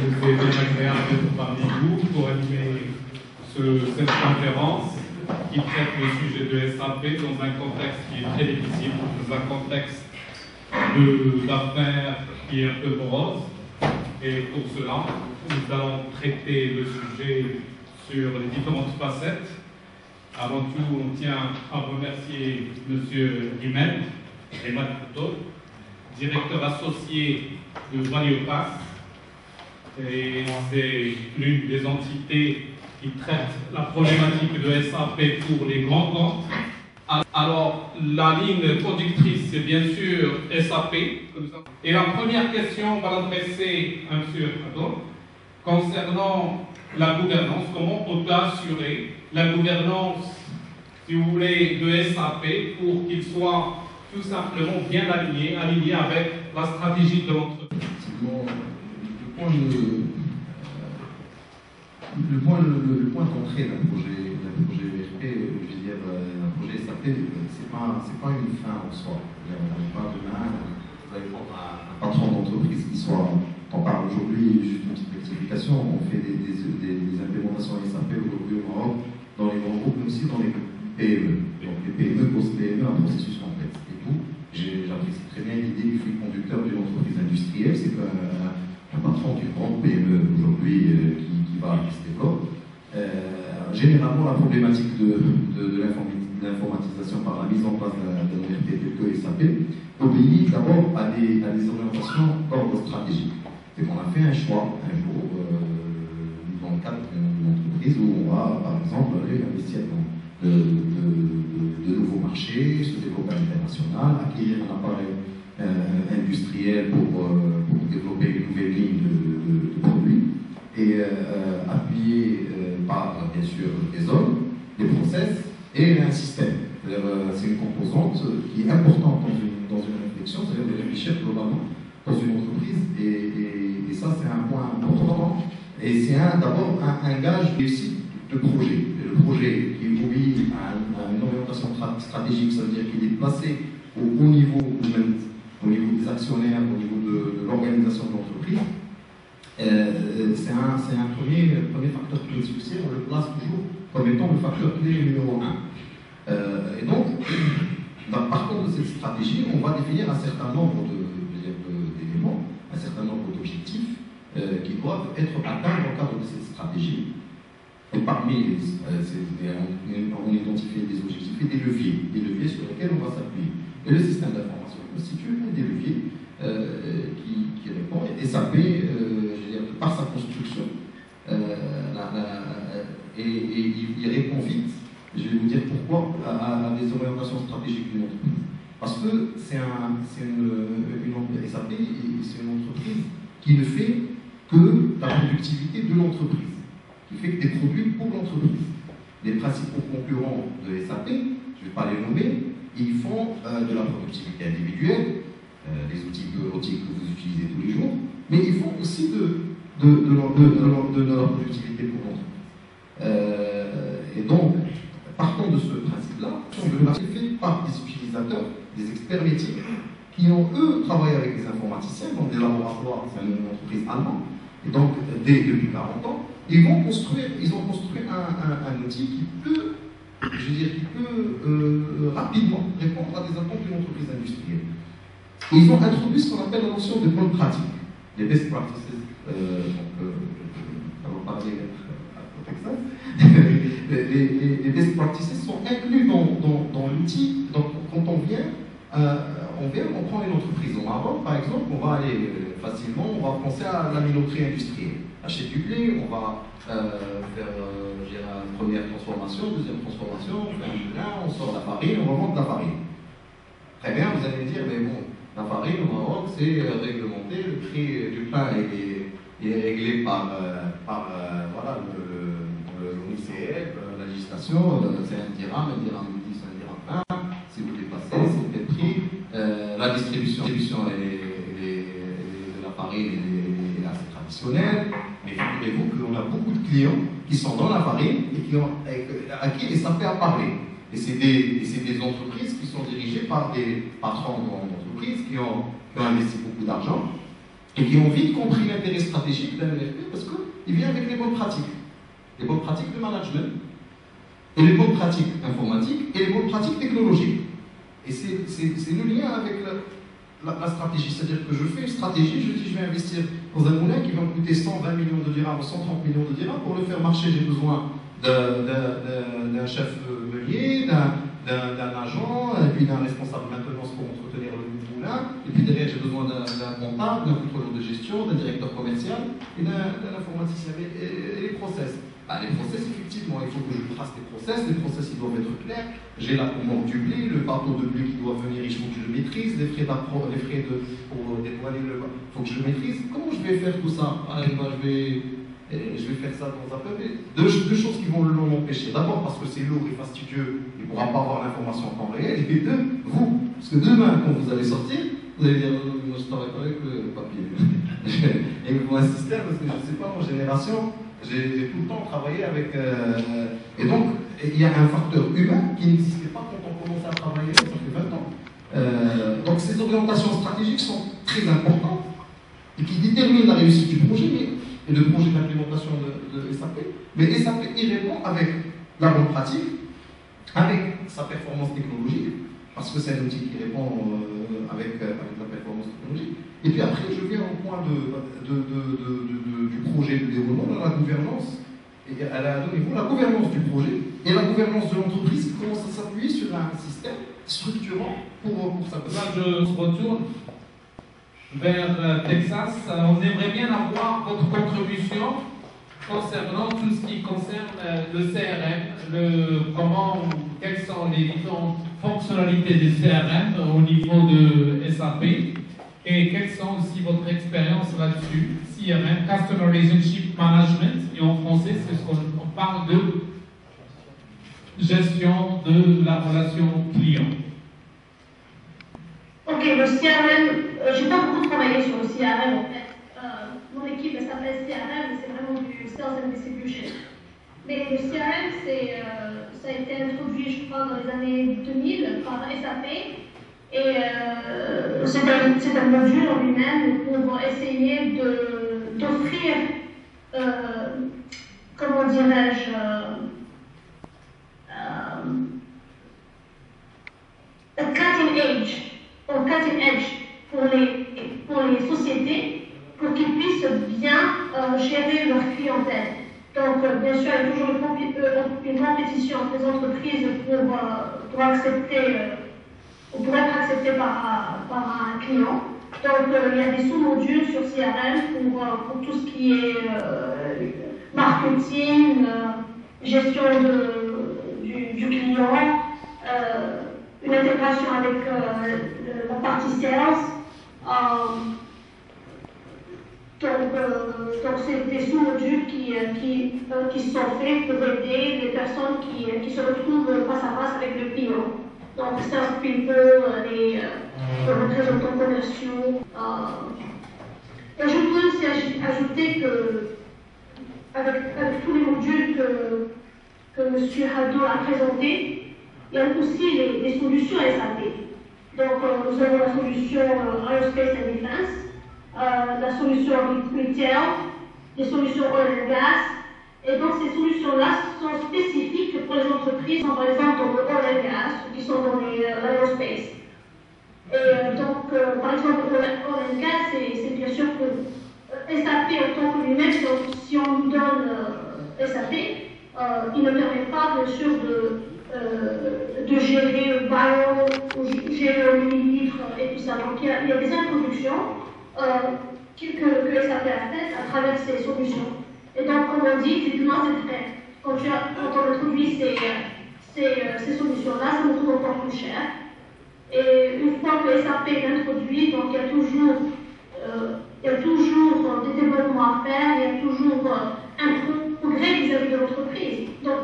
C'est bien agréable d'être parmi vous pour animer cette conférence qui traite le sujet de SAP dans un contexte qui est très difficile, dans un contexte d'affaires qui est un peu morose. Et pour cela, nous allons traiter le sujet sur les différentes facettes. Avant tout, on tient à remercier M. Imad Couteau, directeur associé de Valiopass. Et c'est l'une des entités qui traite la problématique de SAP pour les grands comptes. Alors, la ligne conductrice, c'est bien sûr SAP. Et la première question, on va l'adresser à M. Couteau concernant la gouvernance. Comment on peut assurer la gouvernance, si vous voulez, de SAP pour qu'il soit tout simplement bien aligné avec la stratégie de l'entreprise? Le point d'entrée d'un projet ERP, je veux dire, un projet SAP, c'est pas une fin en soi. On n'est pas demain, vous allez prendre un patron d'entreprise qui soit, on parle aujourd'hui, juste une petite rectification, on fait des implémentations SAP aujourd'hui au Maroc, dans les grands groupes, mais aussi dans les PME. Donc les PME, grosses PME, un processus complexe et tout. J'apprécie très bien l'idée du fil conducteur d'une entreprise industrielle, c'est qu'un patron d'une grande PME aujourd'hui qui se développe. Généralement, la problématique de l'informatisation par la mise en place d'un ERP tel que SAP obéit d'abord à des orientations d'ordre stratégique. C'est qu'on a fait un choix un jour dans le cadre d'une entreprise où on va, par exemple, aller investir dans de nouveaux marchés, se développer à l'international, acquérir un appareil industriel pour développer une nouvelle ligne de produits. Et appuyé par, bien sûr, des hommes, des process et un système. C'est une composante qui est importante dans une réflexion, c'est-à-dire de réfléchir globalement dans une entreprise. Et ça, c'est un point important. Et c'est d'abord un gage réussi de projet. Et le projet qui obéit à une orientation stratégique, ça veut dire qu'il est placé au haut niveau, ou même au niveau des actionnaires, au niveau de l'organisation de l'entreprise. C'est un premier facteur clé de succès, on le place toujours comme étant le facteur clé numéro 1. Et donc, par contre de cette stratégie, on va définir un certain nombre d'éléments, un certain nombre d'objectifs qui doivent être atteints dans le cadre de cette stratégie. Et parmi on identifie des objectifs et des leviers sur lesquels on va s'appuyer. Et le système d'information constitue un des leviers qui répond. Et SAP, par sa construction, et il répond vite, je vais vous dire pourquoi, à des orientations stratégiques d'une entreprise. Parce que SAP, c'est une entreprise qui ne fait que la productivité de l'entreprise, qui fait que des produits pour l'entreprise. Les principaux concurrents de SAP, je ne vais pas les nommer, ils font de la productivité individuelle, les outils bureautiques que vous utilisez tous les jours, mais ils font aussi de la productivité pour l'entreprise. Et donc, partant de ce principe-là, le marché est fait par des utilisateurs, des experts métiers, qui ont, eux, travaillé avec des informaticiens dans des laboratoires, c'est une entreprise allemande, et donc, depuis 40 ans, ils ont construit un outil qui peut, rapidement répondre à des attentes d'une entreprise industrielle. Et ils ont introduit ce qu'on appelle la notion de bonne pratique, les best practices. Les best practices sont inclus dans l'outil. Donc, quand on prend une entreprise au Maroc, par exemple, on va aller facilement, on va penser à la minoterie industrielle. Acheter du blé, on va faire une première transformation, deuxième transformation, on fait un moulin, on sort la farine, on va vendre la farine. Très bien, vous allez me dire, mais bon, la farine au Maroc, c'est réglementé, le prix du pain est réglé par l'ONICF, la législation, c'est un dirham 10, un dirham 20, si vous dépassez, c'est le prix. La distribution de la farine est assez traditionnelle, mais figurez-vous qu'on a beaucoup de clients qui sont dans la farine et à qui SAP a parlé. Et c'est des entreprises qui sont dirigées par des patrons d'entreprises qui ont investi beaucoup d'argent et qui ont vite compris l'intérêt stratégique d'un ERP parce qu'il vient avec les bonnes pratiques de management, et les bonnes pratiques informatiques, et les bonnes pratiques technologiques. Et c'est le lien avec la stratégie, c'est-à-dire que je fais une stratégie, je dis je vais investir dans un moulin qui va me coûter 120 millions de dirhams ou 130 millions de dirhams. Pour le faire marcher, j'ai besoin d'un chef meunier, d'un agent, et puis d'un responsable maintenance pour entretenir le moulin, et puis derrière j'ai besoin d'un comptable, d'un contrôleur de gestion, d'un directeur commercial et d'un informaticien. Et les process, les process, effectivement, il faut que je trace les process ils doivent être clairs. J'ai la commande du blé, le bateau de blé qui doit venir, il faut que je le maîtrise, les frais pour dévoiler il faut que je le maîtrise. Comment je vais faire tout ça? Je vais faire ça dans un peu. Deux choses qui vont l'empêcher. D'abord parce que c'est lourd et fastidieux, il ne pourra pas avoir l'information en temps réel. Et puis deux, vous. Parce que demain, quand vous allez sortir, vous allez dire moi je travaille pas avec le papier. Et il faut un système, parce que je ne sais pas, en génération, j'ai tout le temps travaillé avec. Et donc, il y a un facteur humain qui n'existait pas quand on commençait à travailler, ça fait 20 ans. Donc ces orientations stratégiques sont très importantes et qui déterminent la réussite du projet et le projet d'implémentation de SAP. Mais SAP y répond avec la bonne pratique, avec sa performance technologique, parce que c'est un outil qui répond avec la performance technologique. Et puis après, je viens au point du projet de développement, dans la gouvernance, et au niveau de la gouvernance du projet et la gouvernance de l'entreprise qui commence à s'appuyer sur un système structurant pour ça. Là, je retourne vers Texas. On aimerait bien avoir votre contribution concernant tout ce qui concerne le CRM, quelles sont les différentes fonctionnalités du CRM au niveau de SAP et quelles sont aussi votre expérience là-dessus. CRM, Customer Relationship Management, et en français, c'est ce qu'on parle de gestion de la relation client. Ok, le CRM, j'ai pas beaucoup travaillé sur le CRM en fait. Mon équipe elle s'appelle CRM, mais c'est vraiment du Sales and Distribution. Mais le CRM, ça a été introduit, je crois, dans les années 2000 par SAP. Et c'est un module en lui-même pour essayer d'offrir, comment dirais-je, cutting edge pour les sociétés, pour qu'ils puissent bien gérer leur clientèle. Donc, bien sûr, il y a toujours une compétition entre les entreprises pour être acceptées par un client. Donc, il y a des sous-modules sur CRM pour tout ce qui est marketing, gestion du client, une intégration avec la partie sales. Donc c'est des sous-modules qui sont faits pour aider les personnes qui se retrouvent face à face avec le client. Donc sales people, les représentants commerciaux. Et je peux aussi ajouter que avec tous les modules que M. Hadou a présentés, il y a aussi les solutions SAP. Donc, nous avons la solution Aerospace and Defense, la solution Retail, les solutions Oil and Gas. Et donc, ces solutions-là sont spécifiques pour les entreprises, par exemple dans le Oil and Gas, qui sont dans l'Aerospace. Et donc, par exemple, Oil and Gas, c'est bien sûr que SAP en tant que lui-même, si on nous donne SAP, il ne permet pas, bien sûr, de gérer le barrel, ou gérer le millilitre et tout ça. Donc il y a des introductions que SAP a faites à travers ces solutions. Et donc, comme on dit, effectivement, c'est très. Quand on introduit ces solutions-là, ça nous coûte encore plus cher. Et une fois que SAP est introduit, donc il y a toujours des développements à faire, il y a toujours un progrès vis-à-vis de l'entreprise. Donc,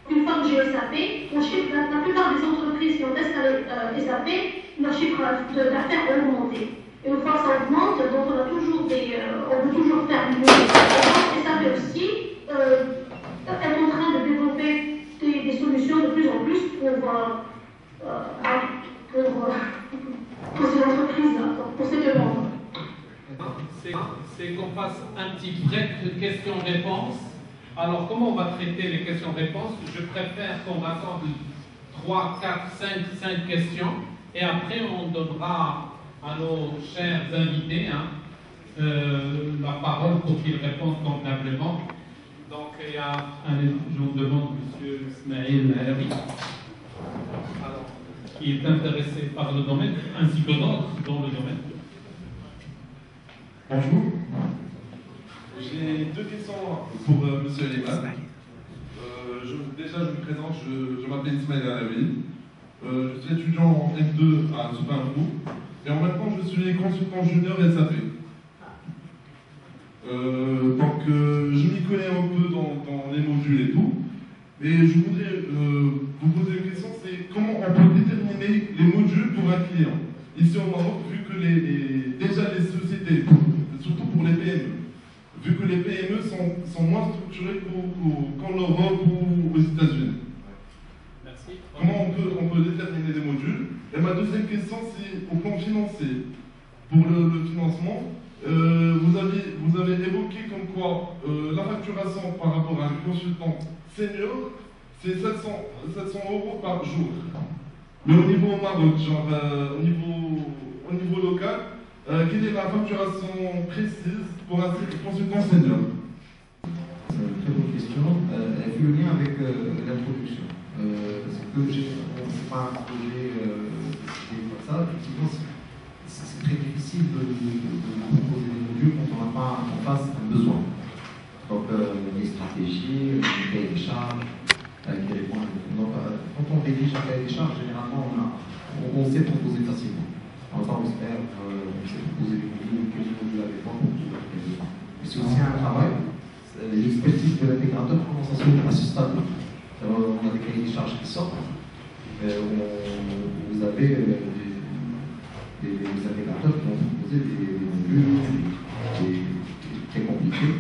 une fois que j'ai SAP, la plupart des entreprises qui ont installé SAP, leur chiffre d'affaires a augmenté. Et une fois que ça augmente, donc on peut toujours faire mieux. Et SAP aussi est en train de développer des solutions de plus en plus pour ces entreprises-là, pour ces demandes. c'est qu'on fasse un petit break questions-réponses. Alors, comment on va traiter les questions-réponses? Je préfère qu'on rassemble 3, 4, 5 questions, et après on donnera à nos chers invités la parole pour qu'ils répondent convenablement. Donc, je vous demande, M. Ismaël Mahari, qui est intéressé par le domaine, ainsi que d'autres dans le domaine. Bonjour. J'ai 2 questions pour M. Liman. Déjà, je me présente, je m'appelle Ismaël Mahari. Je suis étudiant en M2 à Soufin-Roux. Et en même temps, je suis consultant junior SAP. Donc, je m'y connais un peu dans les modules et tout. Mais je voudrais vous poser une question, c'est comment on peut déterminer les modules pour un client ici au Maroc, vu que déjà les sociétés, surtout pour les PME, vu que les PME sont moins structurées qu'en Europe ou aux États-Unis. Merci. Comment on peut déterminer les modules? Et ma deuxième question, c'est au plan financier. Pour le financement, vous avez évoqué comme quoi la facturation par rapport à un consultant senior, c'est 700 € par jour. Mais au niveau Maroc, genre au niveau local, quelle est la facturation précise pour un consultant senior? C'est une très bonne question. Elle fait le lien avec l'introduction. Parce que c'est pas un projet comme ça. Effectivement, c'est très difficile de proposer des modules quand on n'a pas en face un besoin. Donc, les stratégies, les cahiers des charges, qui répondent. Donc, quand on rédige un cahier des charges, généralement, on sait proposer facilement. En temps expert, on sait proposer des modules, quels modules à l'époque pour tout le besoin. Mais c'est aussi un travail. L'expertise de l'intégrateur commence à ce stade-là. On a des cahiers des charges qui sortent. Vous avez des intégrateurs qui vont proposer des modules très compliqués.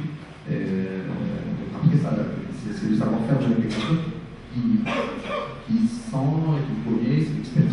Après, c'est le savoir-faire de l'intégrateur qui sent et qui connaît, c'est l'expérience.